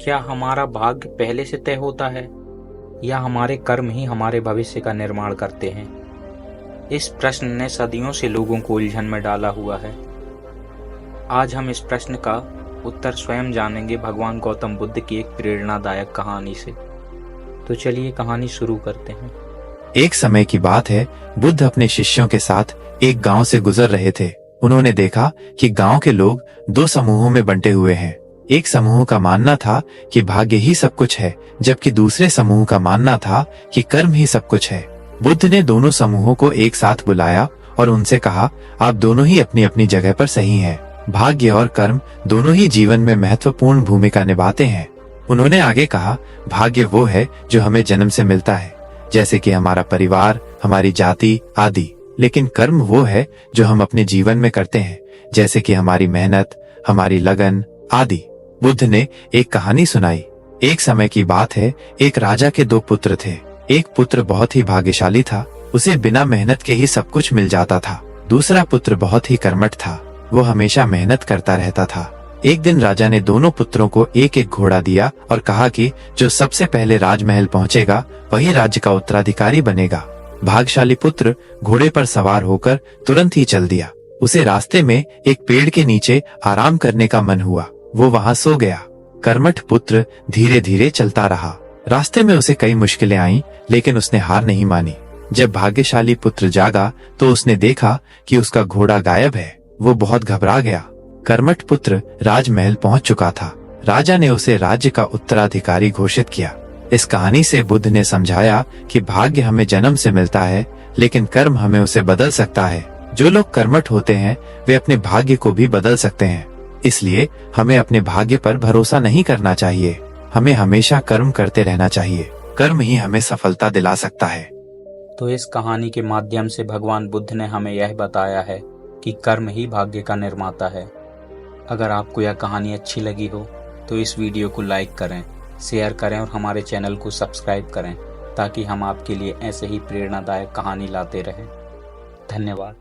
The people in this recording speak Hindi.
क्या हमारा भाग्य पहले से तय होता है या हमारे कर्म ही हमारे भविष्य का निर्माण करते हैं? इस प्रश्न ने सदियों से लोगों को उलझन में डाला हुआ है। आज हम इस प्रश्न का उत्तर स्वयं जानेंगे भगवान गौतम बुद्ध की एक प्रेरणादायक कहानी से। तो चलिए कहानी शुरू करते हैं। एक समय की बात है, बुद्ध अपने शिष्यों के साथ एक गांव से गुजर रहे थे। उन्होंने देखा कि गांव के लोग दो समूहों में बंटे हुए हैं। एक समूह का मानना था कि भाग्य ही सब कुछ है, जबकि दूसरे समूह का मानना था कि कर्म ही सब कुछ है। बुद्ध ने दोनों समूहों को एक साथ बुलाया और उनसे कहा, आप दोनों ही अपनी अपनी जगह पर सही हैं। भाग्य और कर्म दोनों ही जीवन में महत्वपूर्ण भूमिका निभाते हैं। उन्होंने आगे कहा, भाग्य वो है जो हमें जन्म से मिलता है, जैसे कि हमारा परिवार, हमारी जाति आदि। लेकिन कर्म वो है जो हम अपने जीवन में करते हैं, जैसे कि हमारी मेहनत, हमारी लगन आदि। बुद्ध ने एक कहानी सुनाई। एक समय की बात है, एक राजा के दो पुत्र थे। एक पुत्र बहुत ही भाग्यशाली था, उसे बिना मेहनत के ही सब कुछ मिल जाता था। दूसरा पुत्र बहुत ही कर्मठ था, वो हमेशा मेहनत करता रहता था। एक दिन राजा ने दोनों पुत्रों को एक एक घोड़ा दिया और कहा कि जो सबसे पहले राजमहल पहुंचेगा वही राज्य का उत्तराधिकारी बनेगा। भाग्यशाली पुत्र घोड़े पर सवार होकर तुरंत ही चल दिया। उसे रास्ते में एक पेड़ के नीचे आराम करने का मन हुआ, वो वहां सो गया। कर्मठ पुत्र धीरे धीरे चलता रहा। रास्ते में उसे कई मुश्किलें आईं, लेकिन उसने हार नहीं मानी। जब भाग्यशाली पुत्र जागा तो उसने देखा कि उसका घोड़ा गायब है। वो बहुत घबरा गया। कर्मठ पुत्र राजमहल पहुंच चुका था। राजा ने उसे राज्य का उत्तराधिकारी घोषित किया। इस कहानी से बुद्ध ने समझाया कि भाग्य हमें जन्म से मिलता है, लेकिन कर्म हमें उसे बदल सकता है। जो लोग कर्मठ होते हैं वे अपने भाग्य को भी बदल सकते हैं। इसलिए हमें अपने भाग्य पर भरोसा नहीं करना चाहिए। हमें हमेशा कर्म करते रहना चाहिए। कर्म ही हमें सफलता दिला सकता है। तो इस कहानी के माध्यम से भगवान बुद्ध ने हमें यह बताया है कि कर्म ही भाग्य का निर्माता है। अगर आपको यह कहानी अच्छी लगी हो तो इस वीडियो को लाइक करें, शेयर करें और हमारे चैनल को सब्सक्राइब करें, ताकि हम आपके लिए ऐसे ही प्रेरणादायक कहानी लाते रहें। धन्यवाद।